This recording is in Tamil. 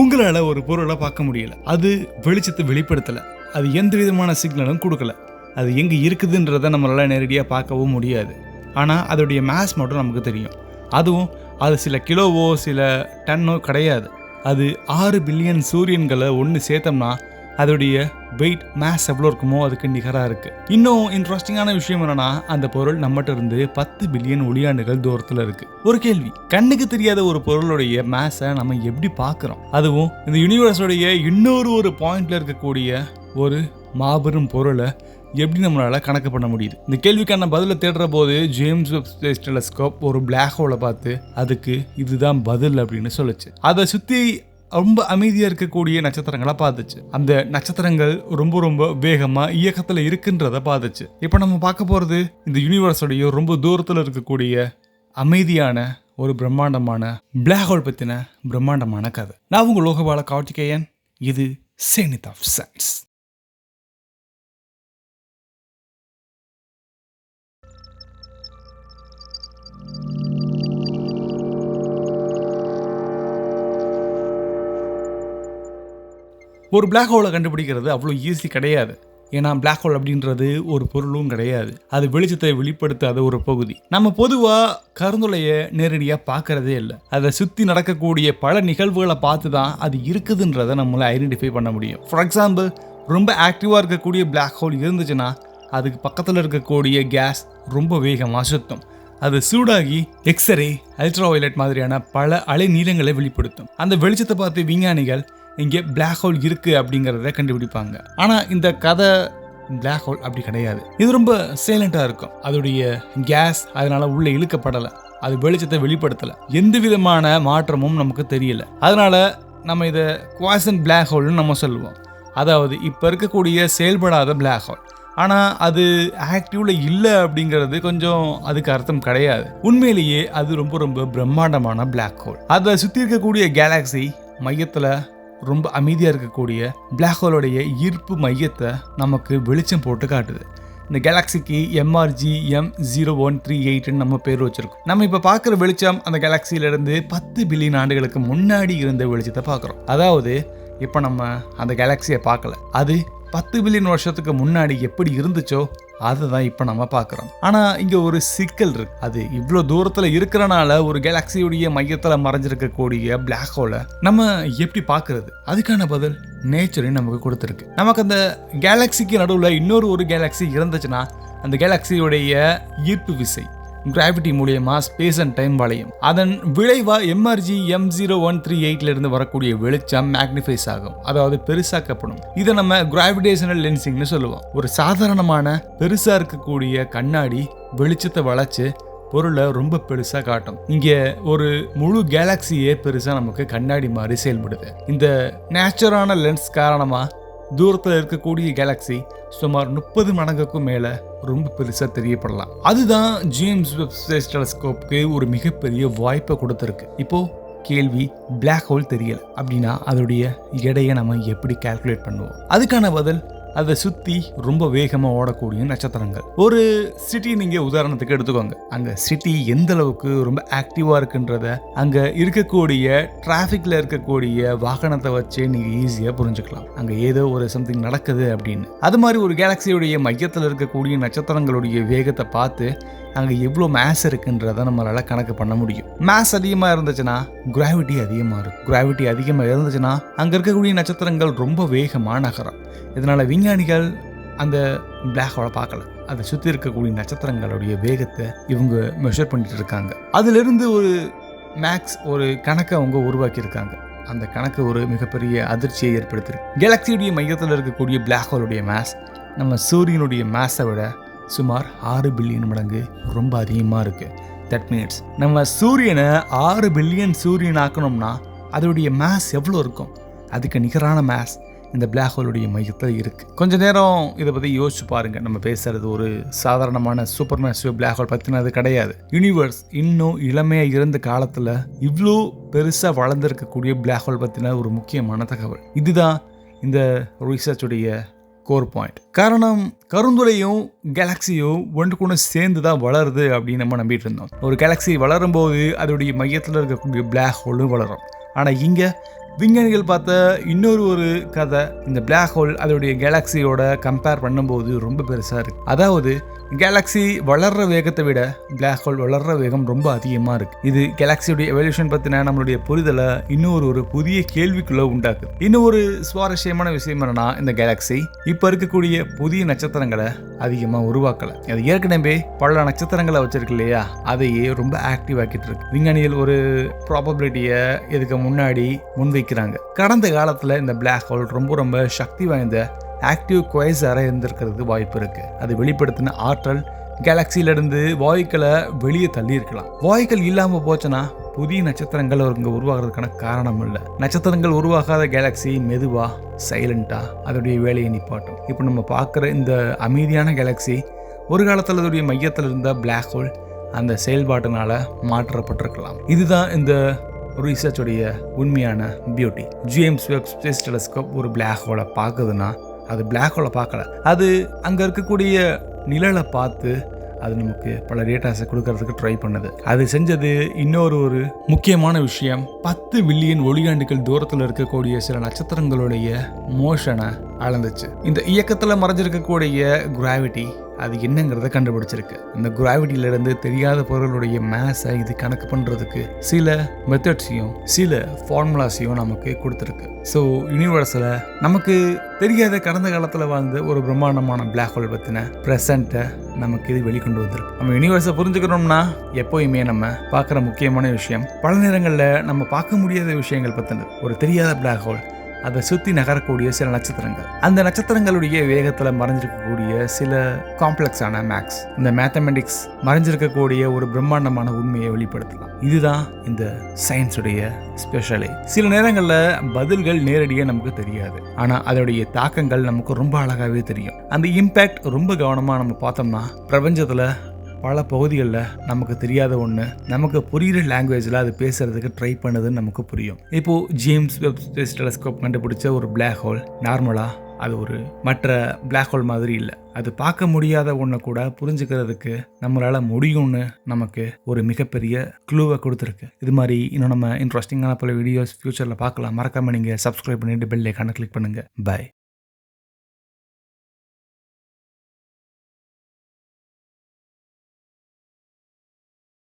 உங்களால ஒரு பொருளை பார்க்க முடியல, அது வெளிச்சத்தை வெளிப்படுத்தல, அது எந்த விதமான சிக்னலும் கொடுக்கல, அது எங்க இருக்குதுன்றத நம்மளால நேரடியாக பார்க்கவும் முடியாது. ஆனால் அதோடைய மேஸ் மட்டும் நமக்கு தெரியும். அதுவும் அது சில கிலோவோ சில டன்னோ கிடையாது. அது 6 பில்லியன் சூரியன்களை ஒன்று சேர்த்தோம்னா அதோடைய வெயிட் மேஸ் எவ்வளோ இருக்குமோ அதுக்கு நிகராக இருக்கு. இன்னும் இன்ட்ரெஸ்டிங்கான விஷயம் என்னன்னா, அந்த பொருள் நம்மகிட்ட இருந்து 10 பில்லியன் ஒளியாண்டுகள் தூரத்தில் இருக்கு. ஒரு கேள்வி, கண்ணுக்கு தெரியாத ஒரு பொருளுடைய மேஸை நம்ம எப்படி பார்க்குறோம்? அதுவும் இந்த யூனிவர்ஸோடைய இன்னொரு பாயிண்ட்ல இருக்கக்கூடிய ஒரு மாபெரும் பொருளை எப்படி நம்மளால கணக்கு பண்ண முடியுது? இந்த கேள்விக்கான பதிலை தேடுற போது ஜேம்ஸ் வெப் ஸ்பேஸ் டெலஸ்கோப் ஒரு பிளாக் ஹோலை பார்த்து அதுக்கு இதுதான் பதில் அப்படின்னு சொல்லுச்சு. அதை சுற்றி ரொம்ப அமைதியாக இருக்கக்கூடிய நட்சத்திரங்களை பார்த்துச்சு. அந்த நட்சத்திரங்கள் ரொம்ப வேகமாக இயக்கத்தில் இருக்குன்றத பார்த்துச்சு. இப்போ நம்ம பார்க்க போகிறது இந்த யூனிவர்ஸோடைய ரொம்ப தூரத்தில் இருக்கக்கூடிய அமைதியான ஒரு பிரம்மாண்டமான பிளாக் ஹோல் பற்றின பிரம்மாண்டமான கதை. நான் உங்கள் லோகபால கார்த்திகேயன். இது சேனித் ஆஃப் சயின்ஸ். ஒரு பிளாக் ஹோலை கண்டுபிடிக்கிறது அவ்வளோ ஈஸி கிடையாது. ஏன்னா பிளாக் ஹோல் அப்படின்றது ஒரு பொருளும் கிடையாது. அது வெளிச்சத்தை வெளிப்படுத்தாத ஒரு பகுதி. நம்ம பொதுவாக கருந்துளையை நேரடியாக பார்க்கறதே இல்லை. அதை சுற்றி நடக்கக்கூடிய பல நிகழ்வுகளை பார்த்து தான் அது இருக்குதுன்றதை நம்மளை ஐடென்டிஃபை பண்ண முடியும். ஃபார் எக்ஸாம்பிள், ரொம்ப ஆக்டிவாக இருக்கக்கூடிய பிளாக் ஹோல் இருந்துச்சுன்னா அதுக்கு பக்கத்தில் இருக்கக்கூடிய கேஸ் ரொம்ப வேகமாக சுத்தம். அது சூடாகி எக்ஸ்ரே, அல்ட்ரா வயலட் மாதிரியான பல அலை நீளங்களை வெளிப்படுத்தும். அந்த வெளிச்சத்தை பார்த்து விஞ்ஞானிகள் இங்கே பிளாக் ஹோல் இருக்கு அப்படிங்கிறத கண்டுபிடிப்பாங்க. ஆனால் இந்த கதை பிளாக் ஹோல் அப்படி கிடையாது. இது ரொம்ப சைலண்டாக இருக்கும். அதோடைய கேஸ் அதனால உள்ளே இழுக்கப்படலை, அது வெளிச்சத்தை வெளிப்படுத்தலை, எந்த விதமான மாற்றமும் நமக்கு தெரியல. அதனால நம்ம இதை குவாசன்ட் பிளாக் ஹோல்னு நம்ம சொல்லுவோம். அதாவது இப்போ இருக்கக்கூடிய செயல்படாத பிளாக் ஹோல். ஆனால் அது ஆக்டிவ்ல இல்லை அப்படிங்கிறது கொஞ்சம் அதுக்கு அர்த்தம் கிடையாது. உண்மையிலேயே அது ரொம்ப பிரம்மாண்டமான பிளாக் ஹோல். அதை சுற்றி இருக்கக்கூடிய கேலக்சி மையத்தில் ரொம்ப அமைதியாக இருக்கக்கூடிய பிளாக் ஹோலோடைய ஈர்ப்பு மையத்தை நமக்கு வெளிச்சம் போட்டு காட்டுது. இந்த கேலக்சிக்கு MRG M0138 நம்ம பேர் வச்சிருக்கோம். நம்ம இப்போ பார்க்குற வெளிச்சம் அந்த கேலக்சியிலிருந்து 10 பில்லியன் ஆண்டுகளுக்கு முன்னாடி இருந்த வெளிச்சத்தை பார்க்குறோம். அதாவது இப்போ நம்ம அந்த கேலக்சியை பார்க்கல, அது 10 பில்லியன் வருஷத்துக்கு முன்னாடி எப்படி இருந்துச்சோ அதை தான் இப்போ நம்ம பார்க்குறோம். ஆனால் இங்கே ஒரு சிக்கல் இருக்கு. அது இவ்வளோ தூரத்தில் இருக்கிறனால ஒரு கேலக்சியுடைய மையத்தில் மறைஞ்சிருக்கக்கூடிய பிளாக் ஹோலை நம்ம எப்படி பார்க்கறது? அதுக்கான பதில் நேச்சரே நமக்கு கொடுத்துருக்கு. நமக்கு அந்த கேலக்சிக்கு நடுவில் இன்னொரு கேலக்சி இருந்துச்சுன்னா அந்த கேலக்சியுடைய ஈர்ப்பு விசை கிராவிட்டி மூலியமா ஸ்பேஸ் அண்ட் டைம் வளையும். அதன் விளைவா MRG M0138 இருந்து வரக்கூடிய வெளிச்சம் மேக்னிஃபைஸ் ஆகும், அதாவது பெருசாக்கப்படும். இதை நம்ம கிராவிடேஷனல் லென்சிங்னு சொல்லுவோம். ஒரு சாதாரணமான பெருசா இருக்கக்கூடிய கண்ணாடி வெளிச்சத்தை வளைச்சு பொருளை ரொம்ப பெருசா காட்டும். இங்க ஒரு முழு கேலக்சியே பெருசா நமக்கு கண்ணாடி மாதிரி செயல்படுது. இந்த நேச்சுரான லென்ஸ் காரணமா தூரத்தில் இருக்கக்கூடிய கேலக்சி சுமார் 30 மடங்குக்கும் மேல ரொம்ப பெருசா தெரியப்படலாம். அதுதான் ஜேம்ஸ் வெப் ஸ்பேஸ் டெலஸ்கோப்புக்கு ஒரு மிகப்பெரிய வாய்ப்பை கொடுத்துருக்கு. இப்போ கேள்வி, பிளாக் ஹோல் தெரியல அப்படின்னா அதோடைய எடையை நம்ம எப்படி கால்குலேட் பண்ணுவோம்? அதுக்கான பதில், அதை சுற்றி ரொம்ப வேகமாக ஓடக்கூடிய நட்சத்திரங்கள். ஒரு சிட்டி நீங்கள் உதாரணத்துக்கு எடுத்துக்கோங்க. அங்கே சிட்டி எந்த அளவுக்கு ரொம்ப ஆக்டிவாக இருக்குன்றத அங்கே இருக்கக்கூடிய டிராஃபிக்கில் இருக்கக்கூடிய வாகனத்தை வச்சு நீங்கள் ஈஸியாக புரிஞ்சுக்கலாம். அங்கே ஏதோ ஒரு சம்திங் நடக்குது அப்படின்னு. அது மாதிரி ஒரு கேலக்சியுடைய மையத்தில் இருக்கக்கூடிய நட்சத்திரங்களுடைய வேகத்தை பார்த்து அங்கே எவ்வளோ மேஸ் இருக்குன்றதை நம்மளால் கணக்கு பண்ண முடியும். மேஸ் அதிகமாக இருந்துச்சுன்னா கிராவிட்டி அதிகமாக இருக்கும். கிராவிட்டி அதிகமாக இருந்துச்சுன்னா அங்கே இருக்கக்கூடிய நட்சத்திரங்கள் ரொம்ப வேகமாக நகரும். இதனால் விஞ்ஞானிகள் அந்த பிளாக் ஹோலை பார்க்கல, அதை சுற்றி இருக்கக்கூடிய நட்சத்திரங்களுடைய வேகத்தை இவங்க மெஷர் பண்ணிட்டு இருக்காங்க. அதிலிருந்து ஒரு கணக்கை அவங்க உருவாக்கியிருக்காங்க. அந்த கணக்கு ஒரு மிகப்பெரிய அதிர்ச்சியை ஏற்படுத்தியிருக்கு. கேலக்சியுடைய மையத்தில் இருக்கக்கூடிய பிளாக் ஹோலுடைய மேஸ் நம்ம சூரியனுடைய மேஸை விட சுமார் 6 பில்லியன் மடங்கு ரொம்ப அதிகமாக இருக்குது. தட் மீன்ஸ் நம்ம சூரியனை 6 பில்லியன் சூரியன் ஆக்கணும்னா அதோடைய மேஸ் எவ்வளோ இருக்கும்? அதுக்கு நிகரான மேஸ் இந்த பிளாக் ஹோலுடைய மையத்தில் இருக்குது. கொஞ்சம் நேரம் இதை பற்றி யோசிச்சு பாருங்கள். நம்ம பேசுகிறது ஒரு சாதாரணமான சூப்பர் மேசிவ் பிளாக் ஹோல் பற்றினது கிடையாது. யூனிவர்ஸ் இன்னும் இளமையாக இருந்த காலத்தில் இவ்வளோ பெருசாக வளர்ந்துருக்கக்கூடிய பிளாக் ஹோல் பற்றின ஒரு முக்கியமான தகவல். இதுதான் இந்த ரிசர்ச்சுடைய கோர் பாயிண்ட். காரணம், கருந்துளையும் கேலக்சியும் ஒன்றுக்கு சேர்ந்து தான் வளருது அப்படின்னு நம்ம நம்பிட்டு இருந்தோம். ஒரு கேலக்சி வளரும் போது அதோடைய மையத்தில் இருக்கக்கூடிய பிளாக் ஹோலும் வளரும். ஆனால் இங்கே விஞ்ஞானிகள் பார்த்த இன்னொரு கதை இந்த பிளாக் ஹோல் அதோடைய கேலக்சியோட கம்பேர் பண்ணும்போது ரொம்ப பெருசா இருக்கு. அதாவது கேலக்சி வளர்ற வேகத்தை விட பிளாக் ஹோல் வளர்ற வேகம் ரொம்ப அதிகமா இருக்கு. இது கேலக்சியோட எவல்யூஷன் பத்தின நம்மளுடைய புரிதலை இன்னொரு புதிய கேள்விக்குள்ள உண்டாக்குது. இன்னொரு சுவாரஸ்யமான விஷயம் என்னன்னா, இந்த கேலக்சி இப்ப இருக்கக்கூடிய புதிய நட்சத்திரங்களை அதிகமா உருவாக்கல. அது ஏற்கனவே பல நட்சத்திரங்களை வச்சிருக்கு இல்லையா, அதையே ரொம்ப ஆக்டிவ் ஆக்கிட்டு இருக்கு. விஞ்ஞானிகள் ஒரு ப்ராபபிலிட்டியை இதுக்கு முன்னாடி முன்வைக்கிறாங்க. கடந்த காலத்துல இந்த பிளாக் ஹோல் ரொம்ப சக்தி வாய்ந்த ஆக்டிவ் குவைசரா இருந்திருக்கிறது வாய்ப்பு இருக்கு. அது வெளிப்படுத்தின ஆற்றல் கேலக்சியிலிருந்து வாயுக்களை வெளியே தள்ளி இருக்கலாம். வாயுக்கள் இல்லாம போச்சுன்னா புதிய நட்சத்திரங்கள் இங்க உருவாகிறதுக்கான காரணம் இல்லை. நட்சத்திரங்கள் உருவாகாத கேலக்சி மெதுவா சைலண்டா அதோடைய வேலையை நிப்பாட்டும். இப்போ நம்ம பார்க்குற இந்த அமைதியான கேலக்சி ஒரு காலத்தில் அதோடைய மையத்தில் இருந்த பிளாக் ஹோல் அந்த செயல்பாட்டினால மாற்றப்பட்டிருக்கலாம். இதுதான் இந்த ரிசர்ச்சுடைய உண்மையான beauty. James web space telescope ஒரு பிளாக் ஹோலை பார்க்குதுன்னா அது பிளாக் ஹோலை பார்க்கல, அது அங்கே இருக்கக்கூடிய நிழலை பார்த்து அது நமக்கு பல டேட்டாஸை கொடுக்கறதுக்கு ட்ரை பண்ணுது. அது செஞ்சது ஒரு முக்கியமான விஷயம். 10 பில்லியன் ஒளியாண்டுகள் தூரத்தில் இருக்கக்கூடிய சில நட்சத்திரங்களுடைய மோஷனை அளந்துச்சு. இந்த இயக்கத்தில் மறைஞ்சிருக்கக்கூடிய கிராவிட்டி அது என்னங்கிறத கண்டுபிடிச்சிருக்கு. இந்த கிராவிட்டியிலிருந்து தெரியாத பொருளுடைய மேஸை இது கணக்கு பண்ணுறதுக்கு சில மெத்தட்ஸையும் சில ஃபார்முலாஸையும் நமக்கு கொடுத்துருக்கு. ஸோ யூனிவர்ஸில் நமக்கு தெரியாத கடந்த காலத்தில் வாழ்ந்த ஒரு பிரம்மாண்டமான பிளாக் ஹோல் பற்றின ப்ரெசண்ட்டை நமக்கு இது வெளிக்கொண்டு வந்திருக்கு. நம்ம யூனிவர்ஸை புரிஞ்சுக்கணும்னா எப்போயுமே நம்ம பார்க்குற முக்கியமான விஷயம் பல நேரங்களில் நம்ம பார்க்க முடியாத விஷயங்கள் பற்றினது. ஒரு தெரியாத பிளாக் ஹோல், அதை சுற்றி நகரக்கூடிய சில நட்சத்திரங்கள், அந்த நட்சத்திரங்களுடைய வேகத்தில் மறைஞ்சிருக்கக்கூடிய சில காம்ப்ளெக்ஸான மேக்ஸ், இந்த மேத்தமெட்டிக்ஸ் மறைஞ்சிருக்கக்கூடிய ஒரு பிரம்மாண்டமான உண்மையை வெளிப்படுத்தலாம். இதுதான் இந்த சயின்ஸுடைய ஸ்பெஷலே. சில நேரங்களில் பதில்கள் நேரடியாக நமக்கு தெரியாது, ஆனால் அதோடைய தாக்கங்கள் நமக்கு ரொம்ப அழகாகவே தெரியும். அந்த இம்பேக்ட் ரொம்ப கவனமாக நம்ம பார்த்தோம்னா பிரபஞ்சத்தில் பல பகுதிகளில் நமக்கு தெரியாத ஒன்று நமக்கு புரிகிற லாங்குவேஜில் அது பேசுறதுக்கு ட்ரை பண்ணுதுன்னு நமக்கு புரியும். இப்போது ஜேம்ஸ் வெப் ஸ்பேஸ் டெலிஸ்கோப் கண்டுபிடிச்ச ஒரு பிளாக் ஹோல் நார்மலாக அது ஒரு மற்ற பிளாக் ஹோல் மாதிரி இல்லை. அது பார்க்க முடியாத ஒன்றை கூட புரிஞ்சுக்கிறதுக்கு நம்மளால் முடியும்னு நமக்கு ஒரு மிகப்பெரிய க்ளூவை கொடுத்துருக்கு. இது மாதிரி இன்னும் நம்ம இன்ட்ரெஸ்டிங்கான பல வீடியோஸ் ஃபியூச்சரில் பார்க்கலாம். மறக்காமல் நீங்கள் சப்ஸ்கிரைப் பண்ணிட்டு பெல் ஐக்கானை கிளிக் பண்ணுங்கள். பை.